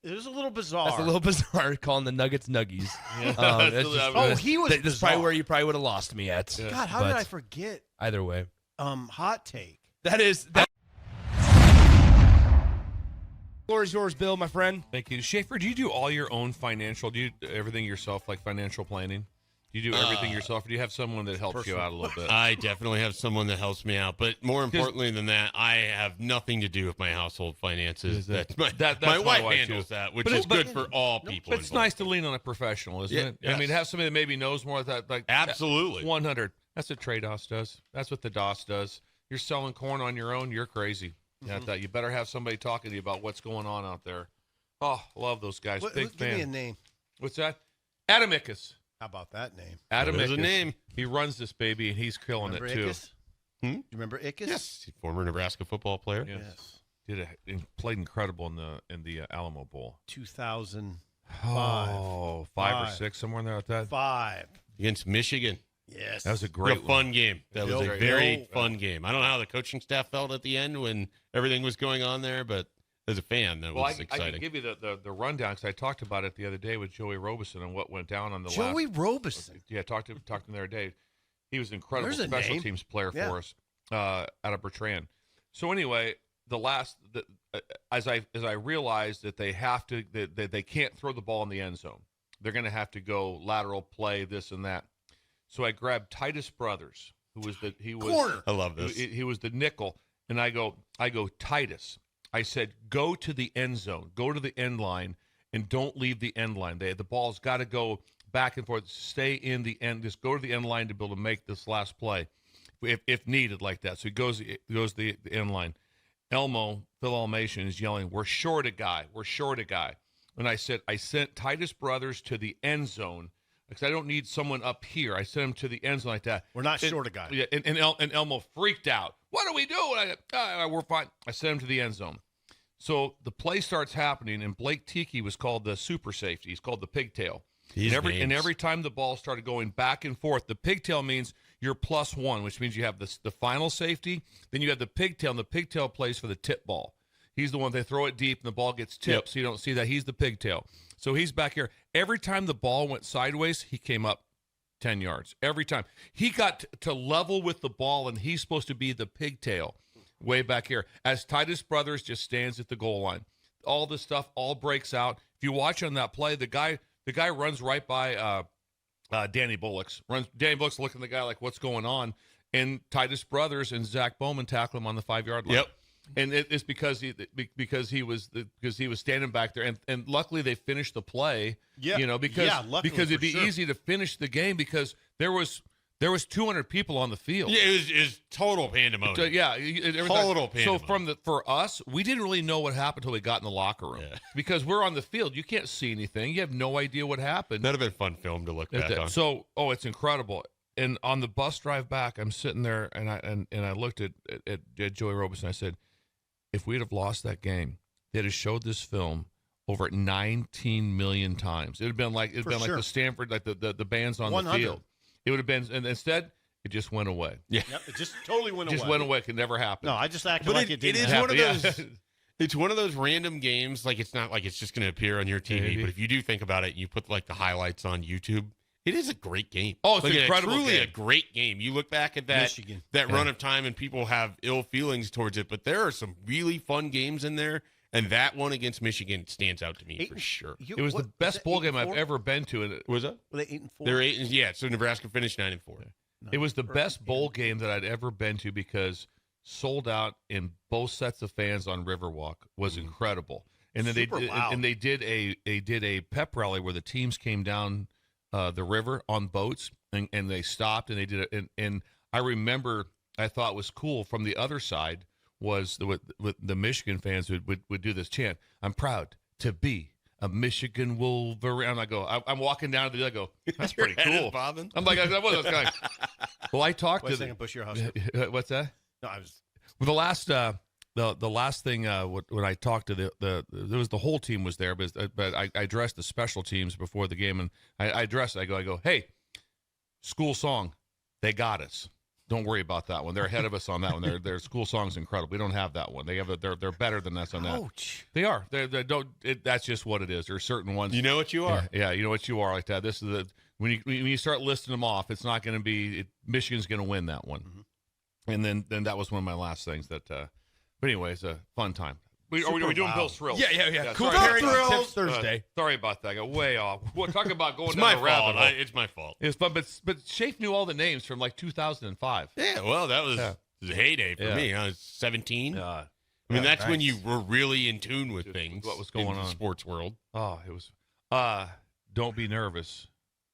It was a little bizarre. That's a little bizarre calling the Nuggets Nuggies. He was. That's probably where you probably would have lost me at. Yeah. God, how did I forget? Either way, Hot Take. that. Floor is yours, Bill, my friend. Thank you. Schaefer, do you do all your own financial? Do you do everything yourself, like financial planning? Do you do everything yourself, or do you have someone that helps you out a little bit? I definitely have someone that helps me out, but more importantly than that, I have nothing to do with my household finances. That's my my wife wife, handles too. that, which But is it- good for all people. But it's nice to lean on a professional, isn't it? Yeah, I mean, yes. have somebody that maybe knows more of that. Like Absolutely. 100. That's what Trados does. That's what the DOS does. You're selling corn on your own. You're crazy. That you better have somebody talking to you about what's going on out there. Oh, love those guys. Big Give me a fan. name. What's that? Adamicus. How about that name? Adam There's a Ickes. name. He runs this baby, and he's killing Remember it too. Ickes? Hmm? You remember Ickes? Yes, former Nebraska football player. Yes. Played incredible in the Alamo Bowl. 2005. Oh, five or six, somewhere in there like that. Against Michigan. Yes. That was a It great was a fun game. That was a Bill- very Bill- fun game. I don't know how the coaching staff felt at the end when everything was going on there, but as a fan, that Well, was I exciting. can give you the rundown because I talked about it the other day with Joey Robeson and what went down on the Joey last. Robeson. Yeah, talked to him the other day. He was an incredible There's a special name. teams player Yeah. for us out of Bertrand. So anyway, as I realized that they have to that they can't throw the ball in the end zone. They're going to have to go lateral play, this and that. So I grabbed Titus Brothers, who was Corner. I love this. He was the nickel, and I go Titus. I said, go to the end zone, go to the end line, and don't leave the end line. The ball's got to go back and forth. Stay in the end. Just go to the end line to be able to make this last play, if needed like that. So he goes to the end line. Phil Almation is yelling, "We're short a guy. We're short a guy." And I said, I sent Titus Brothers to the end zone because I don't need someone up here. I sent him to the end zone like that. We're not short a guy. Yeah, and Elmo freaked out. What do we do? And we're fine. I sent him to the end zone. So the play starts happening, and Blake Tiki was called the super safety. He's called the pigtail. And every time the ball started going back and forth, the pigtail means you're +1, which means you have the final safety. Then you have the pigtail, and the pigtail plays for the tip ball. He's the one they throw it deep, and the ball gets tipped, so you don't see that. He's the pigtail. So he's back here. Every time the ball went sideways, he came up 10 yards. Every time. He got to level with the ball, and he's supposed to be the pigtail way back here. As Titus Brothers just stands at the goal line. All this stuff all breaks out. If you watch on that play, the guy runs right by Danny Bullock's. Danny Bullock's looking at the guy like, what's going on? And Titus Brothers and Zach Bowman tackle him on the 5-yard line. Yep. it's because he was standing back there, and luckily they finished the play. Yeah, because it'd be easy to finish the game because there was 200 people on the field. Yeah, it was total pandemonium. Total pandemonium. So for us, we didn't really know what happened until we got in the locker room because we're on the field. You can't see anything. You have no idea what happened. That'd have been fun film to look back on. So, it's incredible. And on the bus drive back, I'm sitting there and I looked at Joey Roberson. I said, if we'd have lost that game, they'd have showed this film over 19 million times. It'd have been like like the Stanford, like the bands on 100. The field. It would have been, and instead it just went away. Yeah, it just totally went away. Just went away. It could never happen. No, I just acted like it didn't. It is happen. one of those. It's one of those random games. Like it's not like it's just going to appear on your TV. Maybe. But if you do think about it, you put like the highlights on YouTube. It is a great game. Oh, it's an incredible truly game. A great game. You look back at that run of time, and people have ill feelings towards it. But there are some really fun games in there, and that one against Michigan stands out to me for sure. It was the best bowl game I've ever been to. And was that? Were they 8-4? They're 8. Yeah. So Nebraska finished 9-4. It was the best bowl game that I'd ever been to because sold out in both sets of fans on Riverwalk was incredible. And then they did a pep rally where the teams came down the river on boats and they stopped and they did it. And I remember I thought was cool from the other side was the Michigan fans would do this chant. I'm proud to be a Michigan Wolverine. And I'm walking down to I go, that's pretty cool. I'm like, I was kind of. Well, I talked to Bush your house. What's that? No, I was. Well, the last thing when I talked to there was the whole team was there, but I addressed the special teams before the game, and I addressed. I go, hey, school song, they got us. Don't worry about that one. They're ahead of us on that one. Their school song's incredible. We don't have that one. They're better than us on that. Ouch. They are. That's just what it is. There are certain ones. You know what you are. Yeah, you know what you are like that. This is when you start listing them off, it's not going to be Michigan's going to win that one. Mm-hmm. And then that was one of my last things that. But anyway, it's a fun time. Are we doing Bill's Thrills? Yeah. Cool sorry, Thrills Thursday. Sorry about that. I got way off. We'll talk about going It's down my the rabbit fault. hole. It's my fault. It's fun, but Shafe knew all the names from like 2005. Yeah, well, that was a heyday for me. I was 17. I mean, that's when you were really in tune with things. What was going on in the sports world? Oh, it was. Don't be nervous.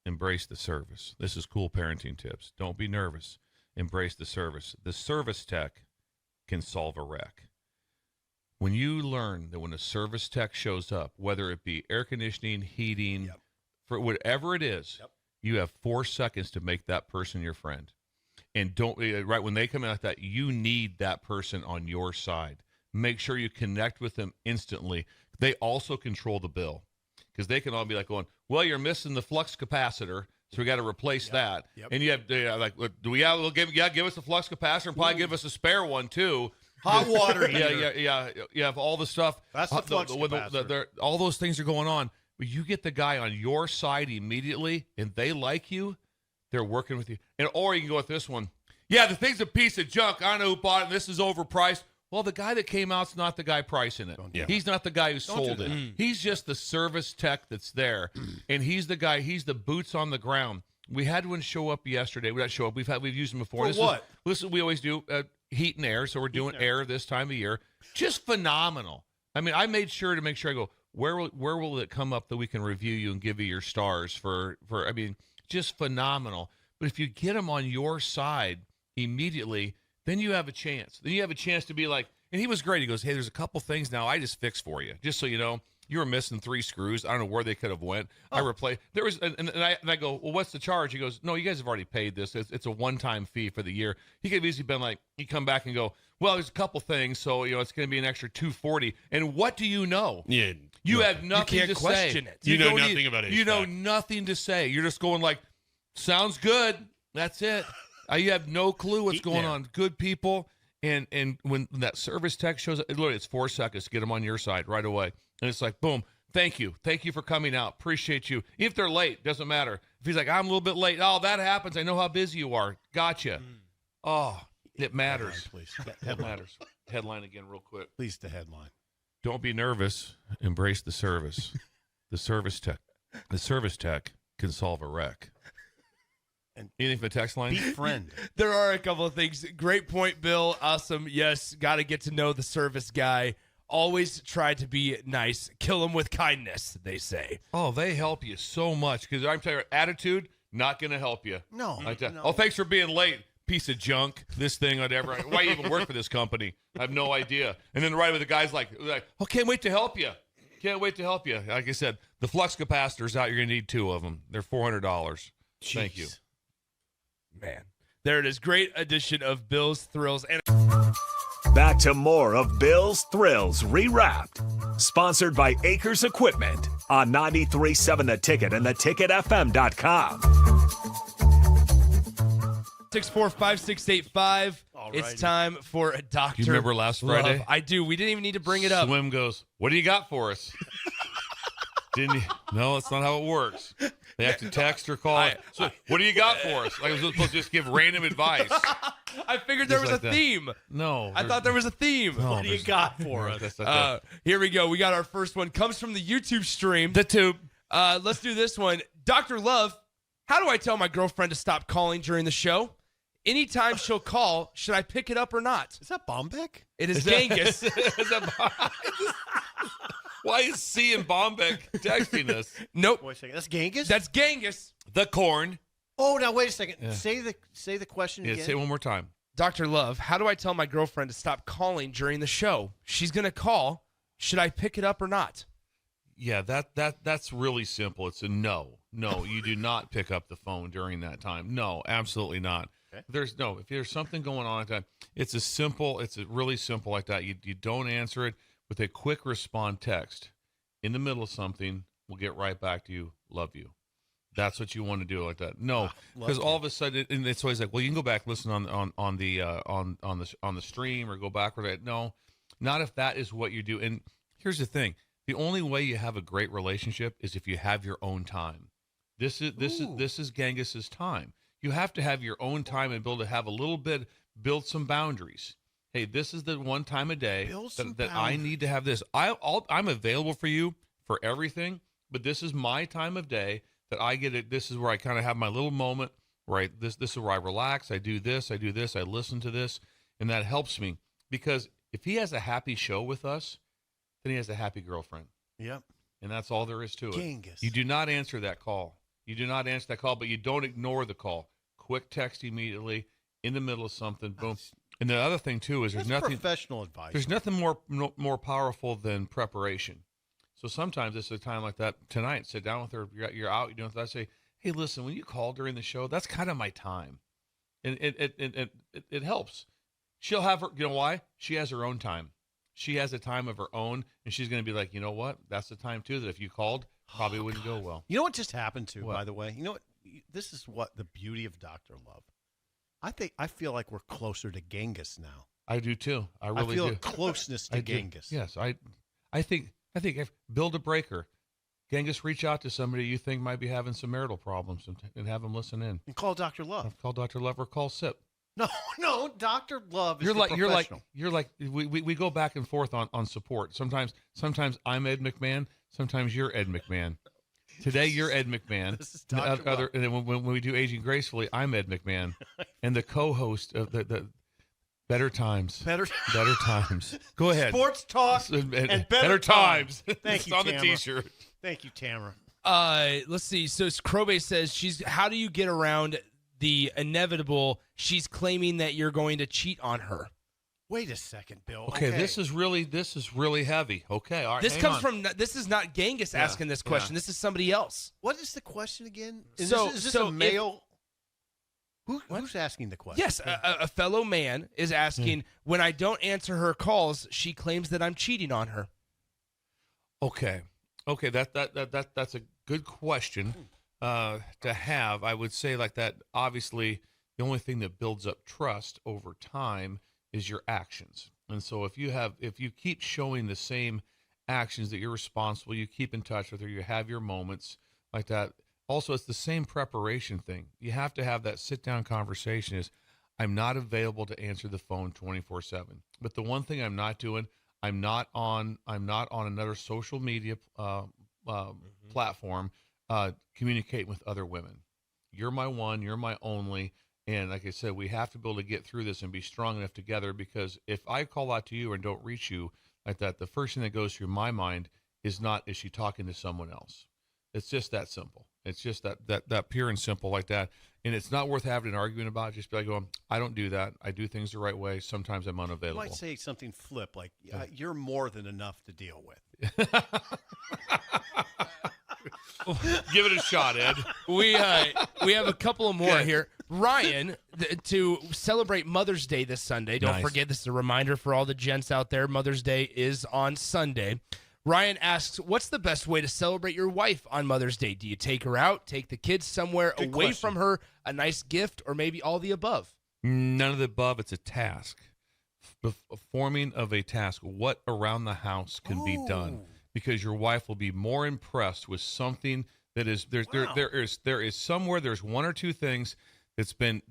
Embrace the service. This is cool parenting tips. Don't be nervous. Embrace the service. The service tech can solve a wreck. When you learn that when a service tech shows up, whether it be air conditioning, heating, for whatever it is, you have 4 seconds to make that person your friend. And don't right when they come out like that, you need that person on your side. Make sure you connect with them instantly. They also control the bill because they can all be like going, well, you're missing the flux capacitor, so we got to replace that. And you have like, do we have? We'll give us a flux capacitor and probably give us a spare one too. Hot water heater. You have all the stuff. That's the flux capacitor. All those things are going on. But you get the guy on your side immediately, and they like you, they're working with you. Or you can go with this one. Yeah, the thing's a piece of junk. I don't know who bought it, and this is overpriced. Well, the guy that came out's not the guy pricing it. He's not the guy who sold it. He's just the service tech that's there, and he's the guy. He's the boots on the ground. We had one show up yesterday. We not show up. We've used them before. For what? We always do heat and air, so we're doing air this time of year. Just phenomenal. I mean, I made sure to make sure I go, where will it come up that we can review you and give you your stars for I mean, just phenomenal. But if you get them on your side immediately, then you have a chance. Then you have a chance to be like, and he was great. He goes, hey, there's a couple things now I just fixed for you, just so you know. You were missing 3 screws. I don't know where they could have went. I replaced. There was, and I go, well, what's the charge? He goes, no, you guys have already paid this. It's a one-time fee for the year. He could have easily been like, he come back and go, well, there's a couple things, so it's going to be an extra $240. And what do you know? Yeah, you have nothing you can't to question say. it. You know nothing about it. You know nothing to say. You're just going like, sounds good. That's it. You have no clue what's going on. Good people. And when that service tech shows up, literally it's 4 seconds to get them on your side right away. And it's like, boom, thank you for coming out. Appreciate you. If they're late, doesn't matter. If he's like, I'm a little bit late. Oh, that happens. I know how busy you are. Gotcha. Oh, it matters. Please. It matters. Headline again real quick. Please, the headline. Don't be nervous. Embrace the service. The service tech can solve a wreck. Anything for the text line? Befriend. There are a couple of things. Great point, Bill. Awesome. Yes, got to get to know the service guy. Always try to be nice. Kill him with kindness, they say. Oh, they help you so much because I'm telling you, attitude not going to help you. No, Like that. no. Oh, thanks for being late. Piece of junk. This thing, whatever. Why you even work for this company? I have no idea. And then right with the guys like, oh, can't wait to help you. Can't wait to help you. Like I said, the flux capacitors out. You're going to need 2 of them. They're $400. Thank you. Man, there it is. Great edition of Bill's Thrills. And Back to more of Bill's Thrills Rewrapped. Sponsored by Acres Equipment on 93.7 The Ticket and theticketfm.com. 645-685. It's time for a doctor. You remember last Friday? Love. I do. We didn't even need to bring it up. Swim goes, what do you got for us? Didn't you? No, that's not how it works. They have to text or call. So, what do you got for us? Like I was supposed to just give random advice. I figured there was like a that. theme. No. I thought there was a theme. No, What do you got for us? Here we go. We got our first one. Comes from the YouTube stream. The tube. Let's do this one. Dr. Love, how do I tell my girlfriend to stop calling during the show? Anytime she'll call, should I pick it up or not? Is that Bombeck? It is Genghis. Why is C and Bombeck texting us? Nope. Wait a second. That's Genghis? That's Genghis. The corn. Oh, now wait a second. Yeah. Say the question Yeah, again. say it one more time. Dr. Love, how do I tell my girlfriend to stop calling during the show? She's going to call. Should I pick it up or not? Yeah, that's really simple. It's a no. No, you do not pick up the phone during that time. No, absolutely not. Okay. If there's something going on like that, it's really simple like that. You don't answer it with a quick respond text. In the middle of something, we'll get right back to you. Love you. That's what you want to do like that. No, because all of a sudden, and it's always like, well, you can go back and listen on the stream or go backward. No, not if that is what you do. And here's the thing: the only way you have a great relationship is if you have your own time. This is Genghis's time. You have to have your own time and build some boundaries. Hey, this is the one time a day that I need to have this. I'm available for you for everything, but this is my time of day that I get it. This is where I kind of have my little moment, right? This is where I relax. I do this, I listen to this, and that helps me. Because if he has a happy show with us, then he has a happy girlfriend. Yep. And that's all there is to it. Genghis. You do not answer that call. But you don't ignore the call. Quick text immediately in the middle of something. Boom. And the other thing too is there's nothing professional advice. There's nothing more powerful than preparation. So sometimes it's a time like that. Tonight, sit down with her. You're out. You're doing that. I say, hey, listen, when you call during the show, that's kind of my time, and it helps. She'll have her. You know why? She has her own time. She has a time of her own, and she's going to be like, you know what? That's the time too that if you called, probably wouldn't go well. You know what just happened to, What? by the way? You know what? This is what the beauty of Dr. Love. I feel like we're closer to Genghis now. I do too. I really feel do. a closeness to I do. Genghis. Yes, I think if build a breaker, Genghis, reach out to somebody you think might be having some marital problems and have them listen in. And call Dr. Love. Call Dr. Love or call SIP. No, Dr. Love is You're like we go back and forth on support. Sometimes I'm Ed McMahon. Sometimes you're Ed McMahon. Today you're Ed McMahon. This is Dr. Love. And then when we do Aging Gracefully, I'm Ed McMahon, and the co-host of the Better Times. Better Times. Go ahead. Sports talk and better times. Thank you, It's on the Tamara. T-shirt. Thank you, Tamara. Let's see. So Krobe says how do you get around the inevitable? She's claiming that you're going to cheat on her. Wait a second, Bill. Okay, this is really heavy. Okay, all right. This comes from. This is not Genghis asking this question. This is somebody else. What is the question again? Is So- this so a male? Who's asking the question? Yes, a fellow man is asking. When I don't answer her calls, she claims that I'm cheating on her. Okay. That's a good question to have. I would say like that. Obviously, the only thing that builds up trust over time is your actions. And so if you keep showing the same actions that you're responsible, you keep in touch with her, you have your moments like that. Also, it's the same preparation thing. You have to have that sit-down conversation is, I'm not available to answer the phone 24/7. But the one thing I'm not doing, I'm not on another social media platform communicating with other women. you're my one, you're my only. And like I said, we have to be able to get through this and be strong enough together, because if I call out to you and don't reach you like that, the first thing that goes through my mind is she talking to someone else? It's just that simple. It's just that pure and simple like that. And it's not worth having an argument about. Just be like, going, I don't do that. I do things the right way. Sometimes I'm unavailable. You might say something flip, like, you're more than enough to deal with. Give it a shot, Ed. We have a couple of more here. Ryan, to celebrate Mother's Day this Sunday. Don't forget, this is a reminder for all the gents out there. Mother's Day is on Sunday. Ryan asks, what's the best way to celebrate your wife on Mother's Day? Do you take her out, take the kids somewhere away from her, a nice gift, or maybe all the above? None of the above. It's a task. Forming of a task. What around the house can be done? Because your wife will be more impressed with something that is there is somewhere, there's one or two things that's been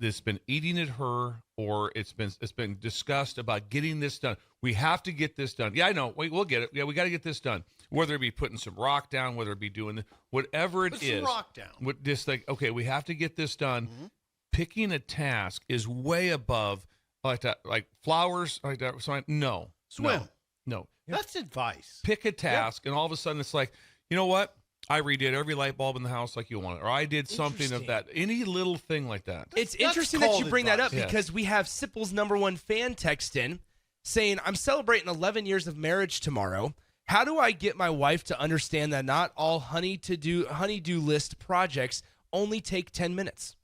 eating at her, or it's been discussed about getting this done. We have to get this done. Yeah, I know. We'll get it. Yeah, we got to get this done. Whether it be putting some rock down, whether it be doing whatever it is. Put some rock down. Just like, okay, we have to get this done. Mm-hmm. Picking a task is way above like that, like flowers like that. So no. Swim. No. That's advice. Pick a task, and all of a sudden it's like, you know what? I redid every light bulb in the house like you wanted, or I did something of that. Any little thing like that. It's interesting that you bring that up, because we have Sipple's #1 fan text in saying, I'm celebrating 11 years of marriage tomorrow. How do I get my wife to understand that not all honey-do list projects only take 10 minutes?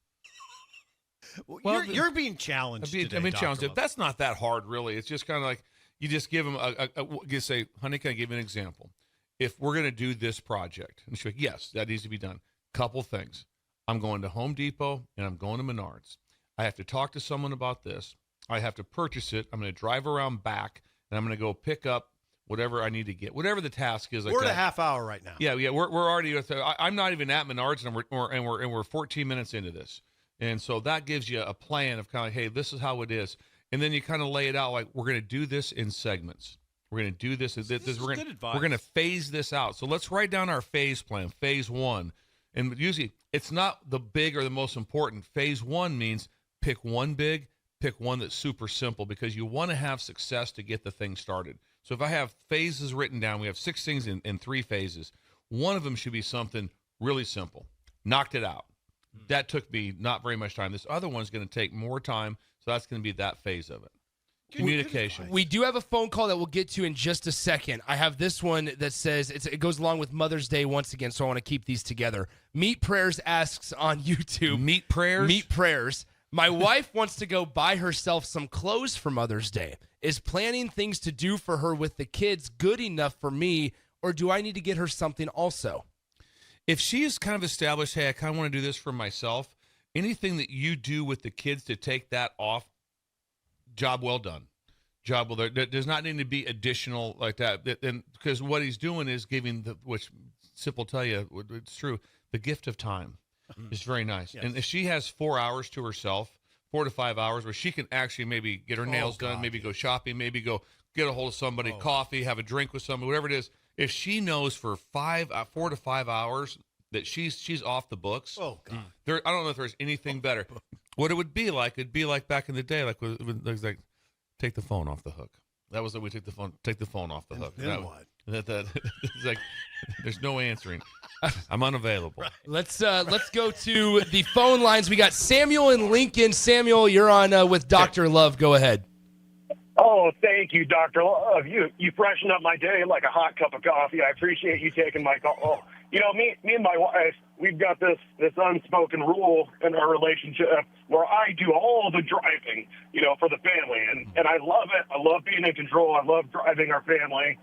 Well, you're being challenged today, I've been Dr. challenged. Love. That's not that hard, really. It's just kind of like you just give them you say, honey, can I give you an example? If we're going to do this project, and she's like, yes, that needs to be done. Couple things. I'm going to Home Depot and I'm going to Menards. I have to talk to someone about this. I have to purchase it. I'm going to drive around back, and I'm going to go pick up whatever I need to get, whatever the task is. Like we're that. at a half hour right now. Yeah. We're already. I'm not even at Menards, and we're 14 minutes into this, and so that gives you a plan of kind of, hey, this is how it is, and then you kind of lay it out like, we're going to do this in segments. We're going to do this. We're going to phase this out. So let's write down our phase plan, phase 1. And usually it's not the big or the most important. Phase 1 means pick one big, pick one that's super simple, because you want to have success to get the thing started. So if I have phases written down, we have 6 things in 3 phases. One of them should be something really simple. Knocked it out. That took me not very much time. This other one's going to take more time, so that's going to be that phase of it. Communication. We do have a phone call that we'll get to in just a second. I have this one that says it goes along with Mother's Day once again, so I want to keep these together. Meat Prayers asks on YouTube. Meat Prayers? My wife wants to go buy herself some clothes for Mother's Day. Is planning things to do for her with the kids good enough for me, or do I need to get her something also? If she's kind of established, hey, I kind of want to do this for myself, anything that you do with the kids to take that off, job well done. Job well done. There does not need to be additional like that. And because what he's doing is giving which Sip will tell you, it's true, the gift of time is very nice. Yes. And if she has 4 hours to herself, 4 to 5 hours, where she can actually maybe get her nails done, maybe go shopping, maybe go get a hold of somebody, coffee, have a drink with somebody, whatever it is. If she knows for 4 to 5 hours that she's off the books, I don't know if there's anything better. What it would be like, it'd be like back in the day, like it was like take the phone off the hook. That was the way, take the phone off the hook. Then what? It's like there's no answering. I'm unavailable. Right. Let's go to the phone lines. We got Samuel in Lincoln. Samuel, you're on with Dr. Love. Go ahead. Oh, thank you, Dr. Love. You freshen up my day like a hot cup of coffee. I appreciate you taking my call. Oh, you know, me and my wife, we've got this unspoken rule in our relationship where I do all the driving, you know, for the family. And I love it. I love being in control. I love driving our family.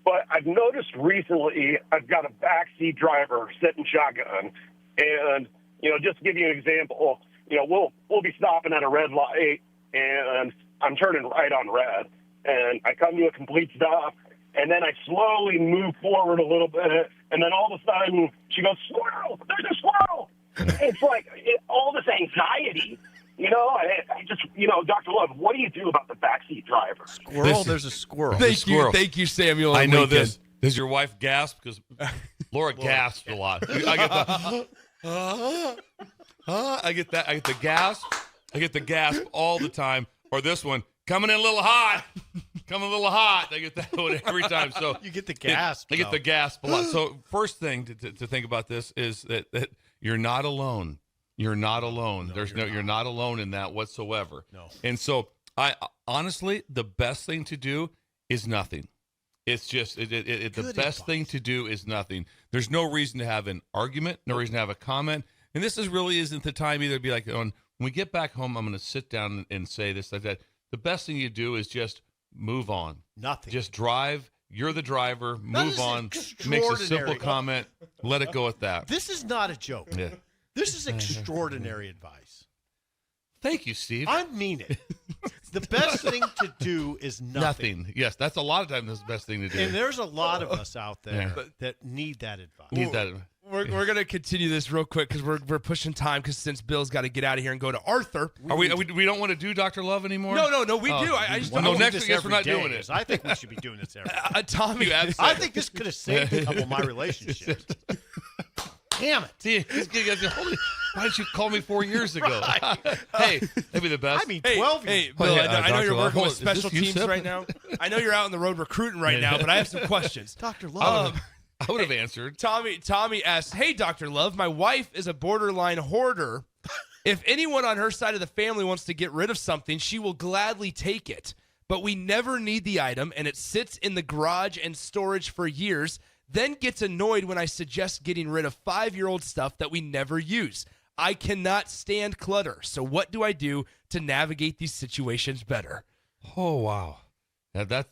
But I've noticed recently I've got a backseat driver sitting shotgun. And, you know, just to give you an example, you know, we'll be stopping at a red light and I'm turning right on red. And I come to a complete stop. And then I slowly move forward a little bit, and then all of a sudden she goes, "Squirrel! There's a squirrel!" It's like all this anxiety, you know. I just, you know, Dr. Love, what do you do about the backseat driver? Squirrel, there's a squirrel. Thank you, Samuel. I know this. Does your wife gasp? Because Laura gasps a lot. I get the. huh? I get that. I get the gasp. I get the gasp all the time. Or this one, coming in a little hot. Coming a little hot. I get that one every time. So you get the gasp. I get the gasp a lot. So first thing to think about this is that you're not alone. You're not alone. You're not alone in that whatsoever. No. And so I honestly, the best thing to do is nothing. It's just the best thing to do is nothing. There's no reason to have an argument, no reason to have a comment. And this really isn't the time either to be like, when we get back home, I'm going to sit down and say this, like that. The best thing you do is just move on. Nothing. Just drive. You're the driver. Move on. Makes a simple comment. Let it go at that. This is not a joke. Yeah. This is extraordinary advice. Thank you, Steve. I mean it. The best thing to do is nothing. Yes, that's a lot of times the best thing to do. And there's a lot of us out there that need that advice. We're going to continue this real quick because we're pushing time because since Bill's got to get out of here and go to Arthur. We don't want to do Dr. Love anymore? No, we do. I just don't no, know. next week, we're not doing it. I think we should be doing this every day. Tommy, I think this could have saved a couple of my relationships. Damn it. See, why didn't you call me 4 years ago? Hey, that'd be the best. I mean, 12 years. Hey, Bill, I know you're working with is special this you, teams Sip? right now. I know you're out on the road recruiting right now, but I have some questions. Dr. Love. I would have answered. Tommy asks, "Hey, Dr. Love, my wife is a borderline hoarder. If anyone on her side of the family wants to get rid of something, she will gladly take it. But we never need the item, and it sits in the garage and storage for years, then gets annoyed when I suggest getting rid of 5-year-old stuff that we never use. I cannot stand clutter. So what do I do to navigate these situations better?" Oh, wow. Now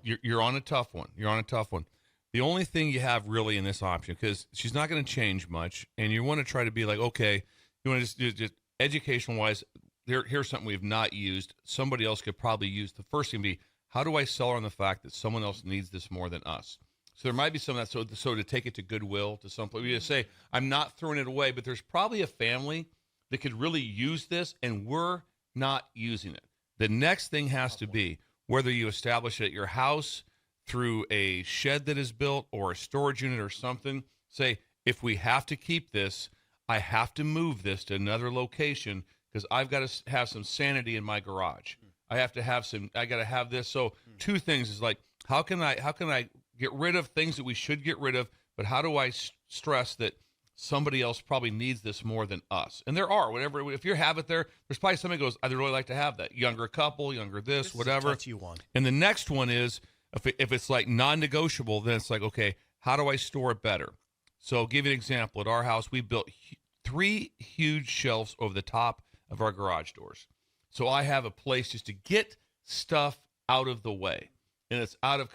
you're on a tough one. You're on a tough one. The only thing you have really in this option, because she's not going to change much, and you want to try to be like, okay, you want to just educational-wise, here's something we've not used. Somebody else could probably use. The first thing would be, how do I sell her on the fact that someone else needs this more than us? So there might be some of that. So to take it to Goodwill, to some place, we just say, I'm not throwing it away, but there's probably a family that could really use this, and we're not using it. The next thing has to be whether you establish it at your house through a shed that is built or a storage unit or something. Say, if we have to keep this, I have to move this to another location because I've got to have some sanity in my garage. I got to have this. So two things is like, how can I get rid of things that we should get rid of, but how do I stress that somebody else probably needs this more than us? And there are, if you have it there, there's probably somebody who goes, I'd really like to have that. Younger couple, younger this whatever. Is a touchy one. And the next one is, if it's like non-negotiable, then it's like, okay, how do I store it better? So I'll give you an example. At our house, we built 3 huge shelves over the top of our garage doors. So I have a place just to get stuff out of the way. And it's out of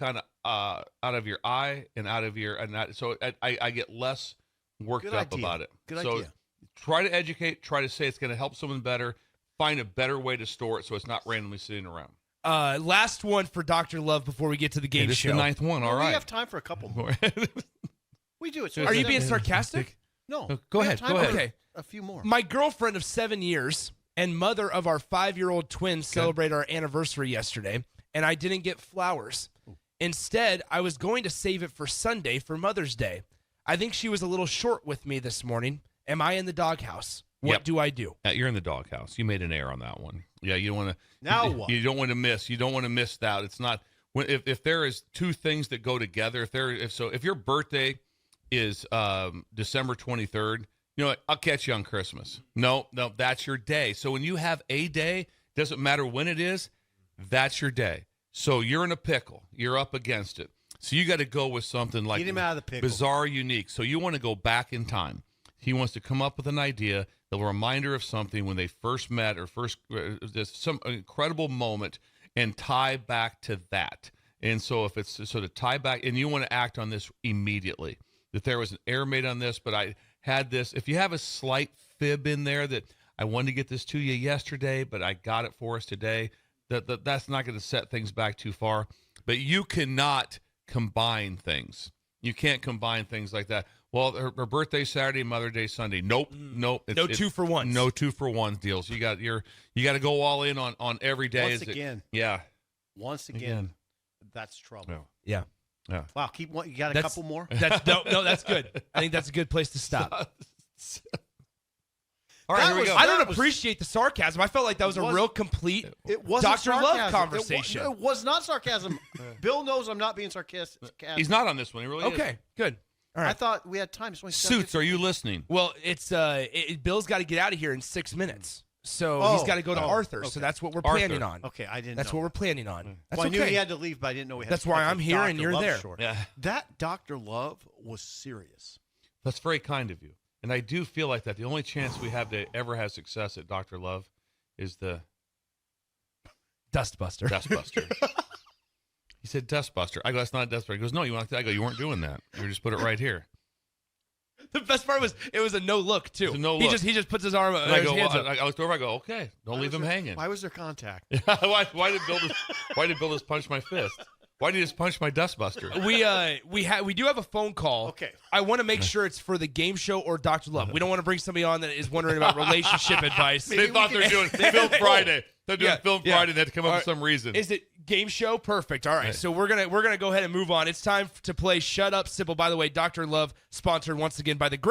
your eye and out of your, so I get less worked up about it. Good so idea. Try to educate, try to say it's going to help someone better, find a better way to store it so it's not randomly sitting around. Last one for Dr. Love before we get to the game this show. Is the 9th one. All right. We have time for a couple more. We do it. So Are you being sarcastic? No. Go ahead. Okay. A few more. My girlfriend of 7 years and mother of our 5-year-old twins celebrated our anniversary yesterday, and I didn't get flowers. Instead, I was going to save it for Sunday for Mother's Day. I think she was a little short with me this morning. Am I in the doghouse? What do I do? You're in the doghouse. You made an error on that one. Yeah, you don't want to. Now what? You don't want to miss. You don't want to miss that. It's not if there is two things that go together. If your birthday is December 23rd, you know what? I'll catch you on Christmas. No, that's your day. So when you have a day, doesn't matter when it is, that's your day. So you're in a pickle. You're up against it. So you got to go with something like Get him out of the pickle. bizarre, unique. So you want to go back in time. He wants to come up with an idea, a reminder of something when they first met or some incredible moment, and tie back to that. And so if it's so to tie back, and you want to act on this immediately, that there was an error made on this, but I had this. If you have a slight fib in there that I wanted to get this to you yesterday, but I got it for us today, that's not going to set things back too far. But you cannot combine things. You can't combine things like that. Well, her birthday Saturday, Mother's Day Sunday. Nope. No 2-for-1s. No 2-for-1 deals. You got to go all in on every day. Once again, that's trouble. Yeah. Wow, you got a couple more? That's good. I think that's a good place to stop. All right, here we go. I don't appreciate the sarcasm. I felt like that was a real complete It wasn't Dr. Love sarcasm. conversation. It was not sarcasm. Bill knows I'm not being sarcastic. He's not on this one. He really is. Okay, good. All right. I thought we had time. It's only Suits, are you listening? Well, it's Bill's got to get out of here in 6 minutes. So he's got to go to Arthur. Okay. So that's what we're Arthur. planning on. Okay, I didn't That's know. what we're planning on. That's Well, I okay. knew he had to leave, but I didn't know we had That's to why cut I'm the here and Dr. you're Love there. short. Yeah. That Dr. Love was serious. That's very kind of you. And I do feel like that the only chance we have to ever have success at Dr. Love is the Dustbuster. Dustbuster. He said Dustbuster. I go, that's not a Dustbuster. He goes, no, you want that? I go, you weren't doing that. You just put it right here. The best part was it was a no look too. It's a no He look. just puts his arm And I his go, hands well, up. I looked over. I go, okay, don't leave him hanging. Why was there contact? why did Bill just punch my fist? Why did he just punch my Dustbuster? We do have a phone call. Okay. I want to make sure it's for the game show or Dr. Love. We don't want to bring somebody on that is wondering about relationship advice. They thought they were doing Film Friday. They're doing Film yeah. Friday. They had to come up All with right. some reason. Is it game show? Perfect. All right. So we're gonna go ahead and move on. It's time to play Shut Up Simple. By the way, Dr. Love sponsored once again by the